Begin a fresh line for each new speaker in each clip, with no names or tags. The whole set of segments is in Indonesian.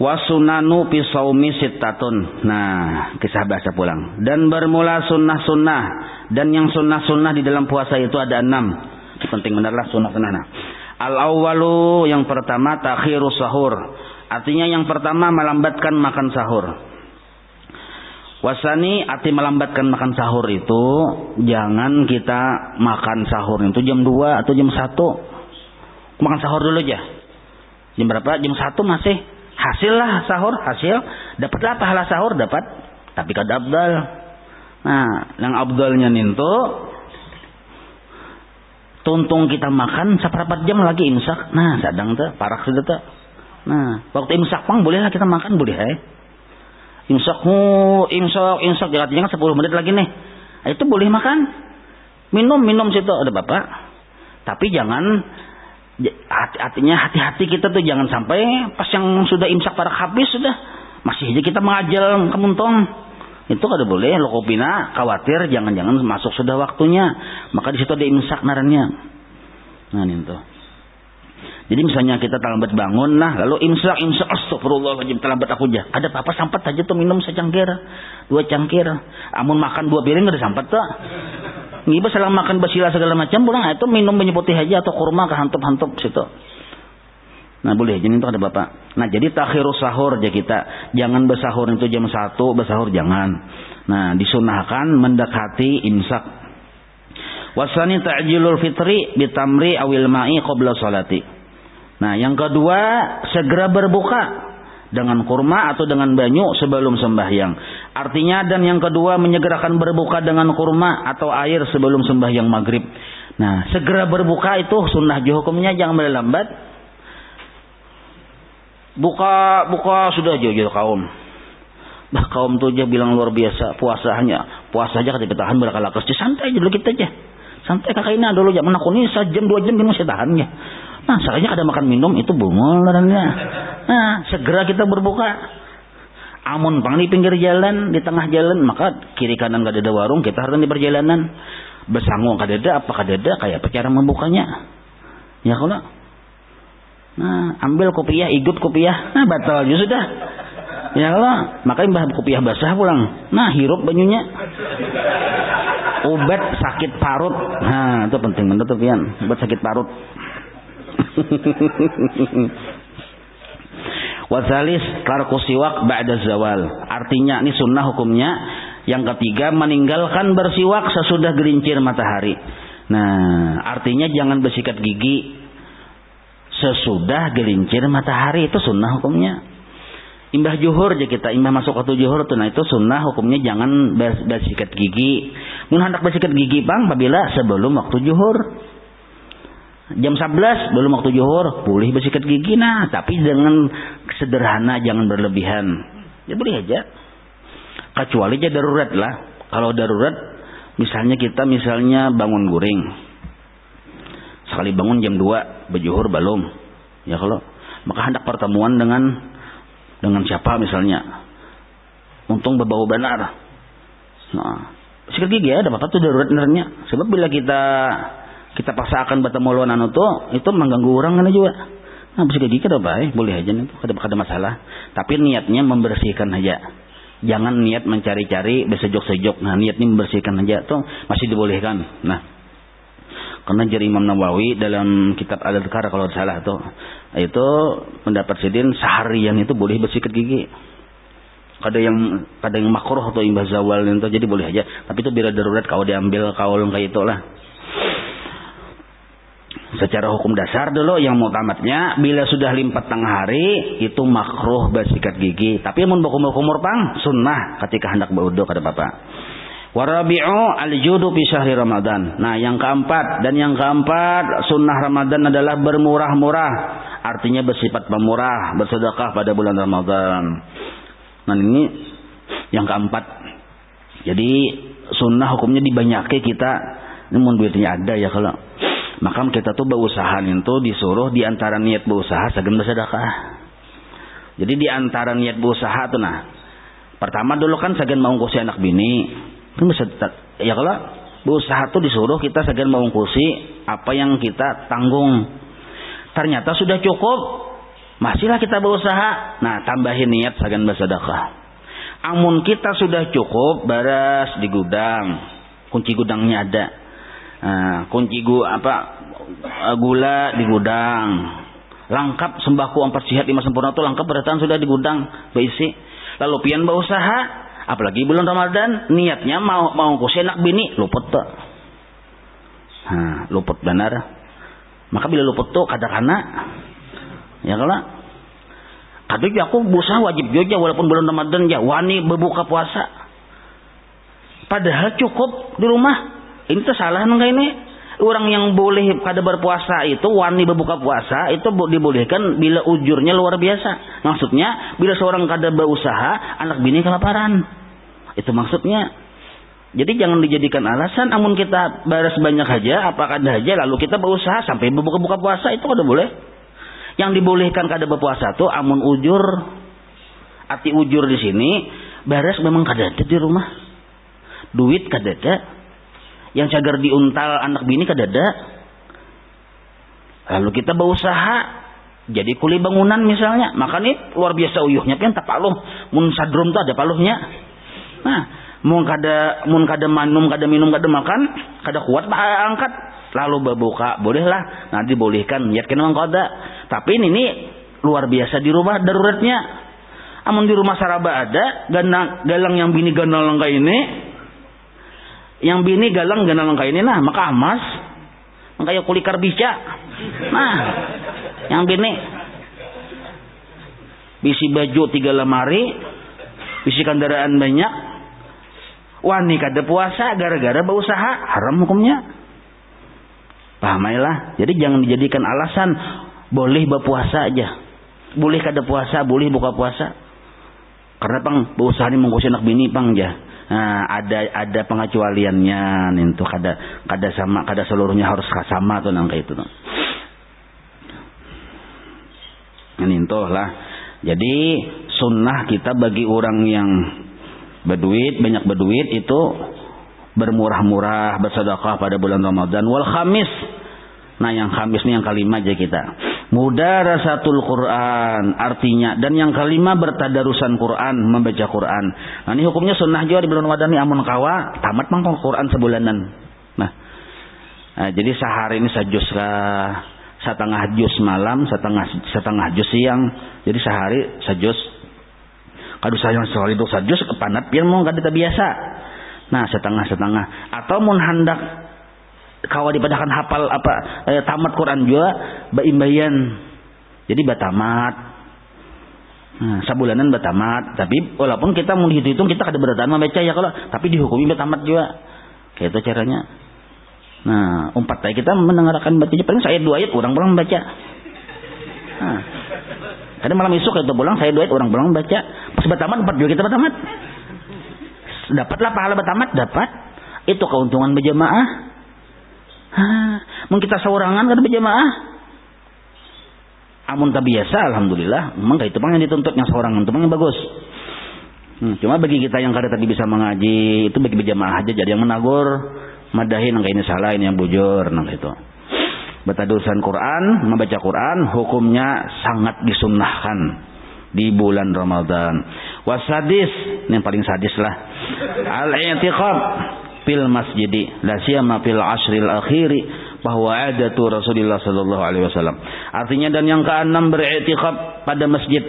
Wasunanu fi shaumi sittatun. Nah, kisah bahasa pulang. Dan bermula sunnah-sunnah, dan yang sunnah-sunnah di dalam puasa itu ada 6. Penting benarlah sunnah-sunnah. Al-awwalu, yang pertama takhiru sahur. Artinya yang pertama melambatkan makan sahur. Wasani, arti melambatkan makan sahur itu jangan kita makan sahur itu jam 2 atau jam 1. Makan sahur dulu aja. Jam berapa? Jam 1 masih hasil lah sahur, hasil. Dapatlah pahala sahur, dapat. Tapi kada abdal. Nah, yang abdalnya itu tuntung kita makan seperempat jam lagi imsak. Nah, sadang tuh, parak sudah tuh. Nah, waktu imsak pang bolehlah kita makan, boleh Imsak jangan 10 menit lagi nih. Itu boleh makan. Minum situ ada Bapak. Tapi jangan, artinya hati-hati kita tuh jangan sampai pas yang sudah imsak parak habis sudah masih aja kita mengajal kemuntong. Itu kada boleh. Lokopina khawatir jangan-jangan masuk sudah waktunya. Maka di situ ada imsak narannya. Nah, itu. Jadi misalnya kita terlambat bangun, nah lalu imsak, astagfirullahaladzim, terlambat aku aja. Ada apa-apa sampat aja tuh minum secangkir, 2 cangkir. Amun makan 2 piring ada sampat tuh. Ngiba salah makan basila segala macam, pulang itu minum banyak putih aja atau kurma kehantup-hantup situ. Nah boleh, jadi itu ada Bapak. Nah jadi takhirus sahur aja kita. Jangan bersahur itu jam 1, bersahur jangan. Nah disunahkan mendekati imsak. Wasani ta'jilul fitri bitamri awil ma'i qabla salati. Nah yang kedua, segera berbuka dengan kurma atau dengan banyu sebelum sembahyang. Artinya, dan yang kedua menyegerakan berbuka dengan kurma atau air sebelum sembahyang maghrib. Nah segera berbuka itu sunnah hukumnya, jangan melambat. Buka sudah jauh-jauh kaum. Bah kaum tuh aja bilang luar biasa puasanya. Puasa aja kita tahan berakal-akal. Santai aja dulu kita aja. Santai kakaknya dulu jam aku nih 1 jam 2 jam minum saya tahan ya. Nah, soalnya ada makan minum itu bungul larangnya. Nah, segera kita berbuka. Amun pang di pinggir jalan, di tengah jalan, maka kiri kanan kada ada warung, kita harus di perjalanan. Besangu kada ada, apa kada ada, kayak apa cara membukanya? Ya kalau. Nah, ambil kopiah, ikut kopiah. Nah, batal aja sudah. Ya kalau, makanya mbah kopiah basah pulang. Nah, hirup banyunya. Obat sakit parut. Nah, itu penting bener tuh pian. Obat sakit parut. Wasalis tarku siwak ba'da zawal. Artinya ini sunnah hukumnya. Yang ketiga, meninggalkan bersiwak sesudah gelincir matahari. Nah, artinya jangan bersikat gigi sesudah gelincir matahari, itu sunnah hukumnya. Imbah juhur aja kita, imbah masuk waktu juhur tuh, nah itu sunnah hukumnya jangan bersikat gigi. Mun hendak bersikat gigi bang, apabila sebelum waktu juhur. Jam 11 belum waktu zuhur boleh bersikat gigi, nah tapi dengan sederhana, jangan berlebihan. Ya boleh aja. Kecuali aja darurat lah. Kalau darurat misalnya kita bangun guring. Sekali bangun jam 2 berjuhur belum. Ya kalau maka hendak pertemuan dengan siapa misalnya. Untung berbau benar. Nah, sikat gigi ada apa tuh darurat benernya. Sebab bila kita paksakan bertemu lawan itu mengganggu orang kan juga. Nah, bersikat gigi ada baik, boleh aja itu, kada masalah. Tapi niatnya membersihkan aja. Jangan niat mencari-cari besejok-sejok. Nah, niat ini membersihkan aja tuh masih dibolehkan. Nah, karena jari Imam Nawawi dalam kitab Al-Adhkar kalau salah tuh, itu pendapat sidin seharian itu boleh bersikat gigi. Kada yang makruh atau imbah zawal itu jadi boleh aja. Tapi itu bila darurat kalau diambil kaul kayak itulah. Secara hukum dasar dulu yang mutamatnya bila sudah 5 tengah hari itu makruh bersikat gigi. Tapi mun berkumur-kumur pang sunnah ketika hendak berwudu kata Bapak. Warabi'u al-judu fi syahri Ramadan. Nah, yang keempat sunnah Ramadan adalah bermurah-murah. Artinya bersifat pemurah, bersedekah pada bulan Ramadan. Nah, ini yang keempat. Jadi sunnah hukumnya dibanyaki kita. Ini mun duitnya ada ya kalau. Maka kita tuh berusaha itu disuruh di antara niat berusaha segan bersedekah. Jadi di antara niat berusaha tuh nah. Pertama dulu kan segan mengungkusi anak bini. Kan bisa ya kalau berusaha tuh disuruh kita segan mengungkusi apa yang kita tanggung. Ternyata sudah cukup. Masihlah kita berusaha. Nah, tambahin niat sagan bersedekah. Amun kita sudah cukup beras di gudang, kunci gudangnya ada. Kunci gula di gudang. Lengkap sembako 4 sehat 5 sempurna itu lengkap beratan sudah di gudang berisi. Lalu pian berusaha, apalagi bulan Ramadan, niatnya mau kusi anak bini luput tuh. Luput benar. Maka bila luput tuh kadang-kadang ya kalau kadang aku berusaha wajib juga walaupun bulan Ramadan ya wani berbuka puasa. Padahal cukup di rumah. Ini tuh salah nggak ini? Orang yang boleh kada berpuasa itu wani berbuka puasa itu dibolehkan bila ujurnya luar biasa. Maksudnya bila seorang kada berusaha anak bini kelaparan. Itu maksudnya. Jadi jangan dijadikan alasan amun kita baras banyak aja apa kada aja lalu kita berusaha sampai berbuka puasa itu kada boleh. Yang dibolehkan kada berpuasa tuh amun ujur. Arti ujur di sini baras memang kada ada di rumah. Duit kada ada. Yang cagar diuntal anak bini kadada. Lalu kita berusaha jadi kuli bangunan misalnya, maka nih luar biasa uyuhnya pian tak paluh. Mun sadrum tuh ada paluhnya. Nah, mun kada minum kada makan, kada kuat angkat lalu berbuka, bolehlah. Nah, dibolehkan niat kena kada. Tapi ini luar biasa di rumah daruratnya. Amun di rumah saraba ada galang yang bini ganal langka ini. Yang bini galang ganal langka ini nah maka emas makanya kuli karbica. Nah yang bini bisi baju 3 lemari bisi kendaraan banyak wani kada puasa gara-gara berusaha haram hukumnya. Pahamailah. Jadi jangan dijadikan alasan boleh berpuasa aja boleh kada puasa boleh buka puasa karena pang berusaha ini mengkusi anak bini pang aja. Nah, ada pengecualiannya itu kada sama kada seluruhnya harus sama tuh nangka itu tuh. Ini tuh lah. Jadi sunnah kita bagi orang yang banyak berduit itu bermurah-murah bersedekah pada bulan Ramadan wal khamis. Nah, yang khamis ini yang kelima aja kita. Mudarasatul Quran artinya dan yang kelima bertadarusan Quran membaca Quran. Nah ini hukumnya sunnah juga di bulan Ramadan nih amun kawa tamat mangkong Quran sebulanan. Nah jadi sehari ini sajus kah setengah juz malam setengah juz siang jadi sehari sajus. Kadu sayang sekali itu sajus kepanat pian mau kada biasa. Nah setengah atau mun hendak kawa dipadakan hafal tamat Quran juga baimbayan jadi batamat sabulanan batamat tapi walaupun kita mau dihitung kita kada beratan membaca ya kalau tapi dihukumi batamat juga kayak itu caranya. Nah umpat kita mendengarkan baca paling saya 2 ayat orang pulang membaca. Kadang malam isuk itu pulang saya 2 ayat orang pulang membaca pas batamat 4 juga kita batamat dapatlah pahala batamat dapat itu keuntungan berjamaah. Mungkin kita seorangan kada berjamaah. Amun tak biasa alhamdulillah, memang itu pang yang dituntut yang seorangan itu pang yang bagus. Cuma bagi kita yang kada tadi bisa mengaji, itu bagi berjamaah aja jadi yang menagur, madahin nangka ini salah, ini yang bujur nangka itu. Bertadarusan Quran, membaca Quran hukumnya sangat disunnahkan di bulan Ramadan. Wasadis, ini yang paling sadis lah. Al-i'tiqab fil masjidi la siyama fil ashril akhiri bahwa adatu Rasulullah sallallahu alaihi wasallam. Artinya dan yang keenam beriktikaf pada masjid.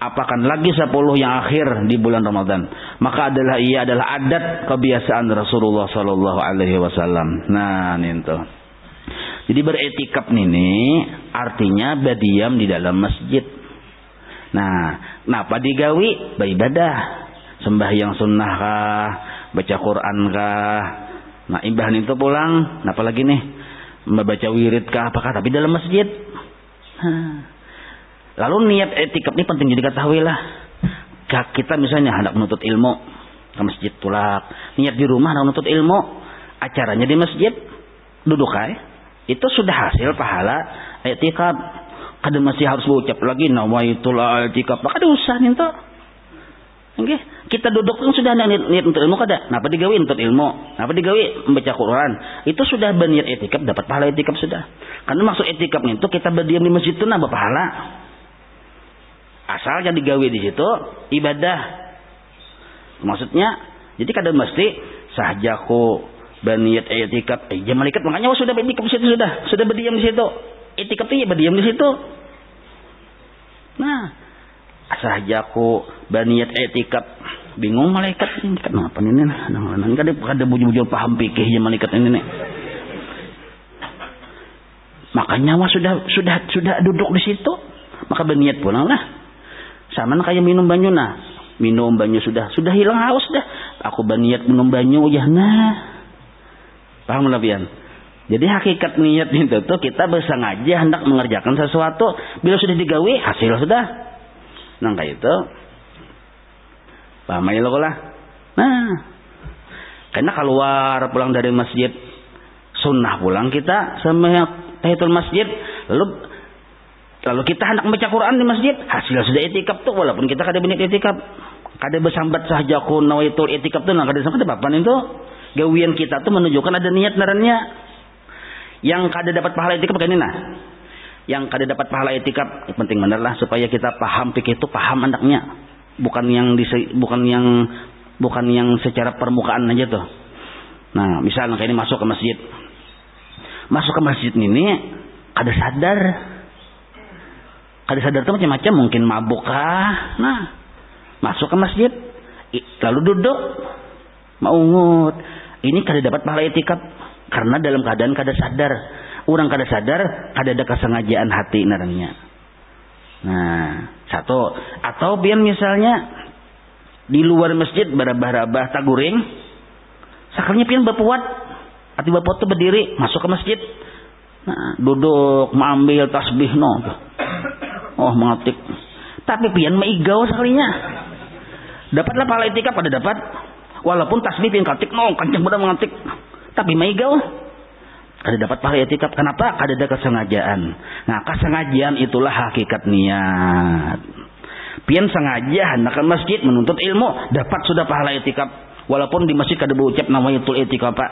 Apakan lagi 10 yang akhir di bulan Ramadan. Maka ia adalah adat kebiasaan Rasulullah sallallahu alaihi wasallam. Nah, itu. Jadi beriktikaf ini artinya berdiam di dalam masjid. Nah, napa digawi? Beribadah. Sembahyang sunnah kah? Baca Quran kah? Nah imbahan itu pulang apa lagi nih membaca wirid kah apakah tapi dalam masjid. Lalu niat etikap ini penting jadi ketahui lah. Kita misalnya hendak menuntut ilmu ke masjid tulak, niat di rumah hendak menuntut ilmu acaranya di masjid duduk itu sudah hasil pahala etikap. Kada masih harus berucap lagi nawaitul etikap kada usah nih tuh. Okay. Kita duduk pun sudah ada niat untuk ilmu kada. Napa digawi untuk ilmu? Napa digawi membaca Quran? Itu sudah berniat etikaf dapat pahala etikaf sudah. Karena maksud etikaf itu kita berdiam di masjid itu nambah pahala. Asalnya digawe di situ ibadah. Maksudnya jadi kada mesti sahjaku baniyat i'tikaf. Malaikat makanya sudah i'tikaf di situ, sudah berdiam di situ. I'tikaf itu ya berdiam di situ. Nah, sahjaku baniyat i'tikaf. Bingung malaikat ini kenapa ini nang kada bujur paham fikih malaikat ini nih. Makanya sudah duduk di situ. Maka berniat pulang lah. Sama kayak minum banyu minum banyu sudah hilang haus dah. Aku berniat minum banyu ya paham lebihan. Jadi hakikat niat itu tuh kita bersengaja hendak mengerjakan sesuatu. Bila sudah digawe hasil sudah. Nah kayak itu. Paham aja lo lah. Nah, karena keluar pulang dari masjid sunnah pulang kita sama tahiyatul masjid lalu kita hendak membaca Quran di masjid, hasil sudah i'tikaf tuh walaupun kita kada berniat i'tikaf. Kada bersambat sahjaku nawaitul i'tikaf tuh kada sampai bapan itu. Gawian kita tuh menunjukkan ada niat narannya. Yang kada dapat pahala i'tikaf begini Yang kada dapat pahala i'tikaf penting bener lah supaya kita paham fikih itu paham anaknya. Bukan yang secara permukaan aja tuh. Nah, misalnya kayak ini masuk ke masjid. Masuk ke masjid ini kada sadar itu macam-macam, mungkin mabuk kah. Nah, masuk ke masjid lalu duduk maungut. Ini kada dapat pahala i'tikaf karena dalam keadaan kada sadar. Orang kada sadar, kada ada kesengajaan hati narangnya. Nah, satu atau biar misalnya di luar masjid barabah-barabah taguring sakalnya pian berpuat ati bapak tuh berdiri masuk ke masjid. Nah, duduk mengambil tasbih mengatik. Tapi pian maigau sekalinya. Dapatlah pahala i'tikaf pada dapat. Walaupun tasbih pian katik kencang benar mengatik. Tapi maigau. Kada dapat pahala i'tikaf. Kenapa? Kada ada kesengajaan. Nah, kesengajaan itulah hakikat niat. Pian sengaja hendak ke masjid menuntut ilmu, dapat sudah pahala i'tikaf. Walaupun di masjid kada berucap nawaitul i'tikaf, Pak.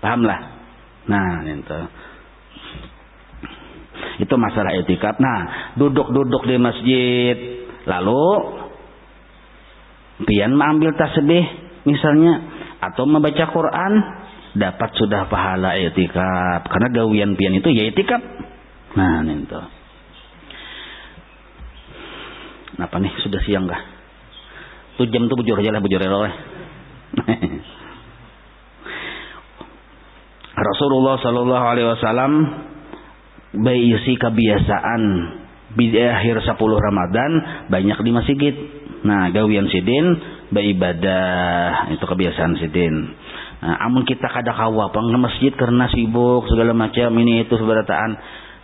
Pahamlah. Nah, itu masalah i'tikaf. Nah, duduk di masjid lalu pian mengambil tasbih misalnya atau membaca Quran, dapat sudah pahala i'tikaf karena gawian pian itu ya i'tikaf. Nah, itu. Apa nih sudah siang kah? 7 jam tuh bujur aja lah Rasulullah sallallahu alaihi wasallam berisi kebiasaan di akhir 10 Ramadan banyak di masjid. Nah, gawian sidin beribadah itu kebiasaan sidin. Nah, amun kita kada kawa pang ke masjid karena sibuk segala macam ini itu seberataan.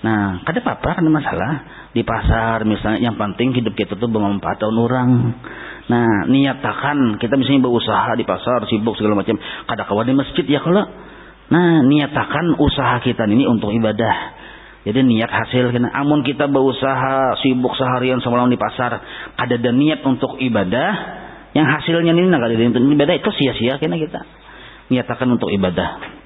Nah, kada apa-apa, kada masalah. Di pasar misalnya yang penting hidup kita tuh bermanfaat orang. Nah, niatakan kita misalnya berusaha di pasar sibuk segala macam, kada kawa di masjid ya kalau. Nah, niatakan usaha kita ini untuk ibadah. Jadi niat hasil kena. Amun kita berusaha sibuk seharian semalam di pasar, kada ada niat untuk ibadah, yang hasilnya ini kada ada untuk ibadah itu sia-sia kena kita. Niatakan untuk ibadah.